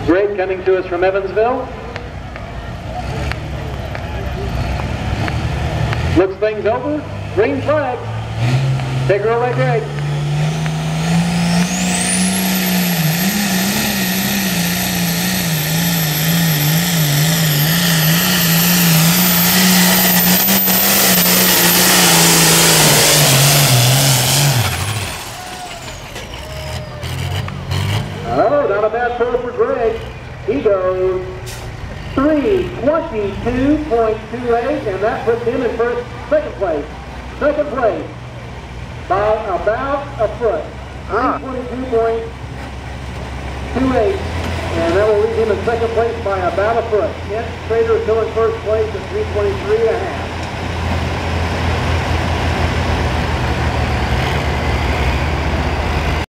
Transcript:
Greg coming to us from Evansville. Looks things over. Green flag. Take her away, Greg. Oh, not a bad pull for Greg. He goes 3:22.28, and that puts him in second place. Second place by about a foot. 3:22.28, and that will leave him in second place by about a foot. Kent Schrader still in first place at 3:23.5.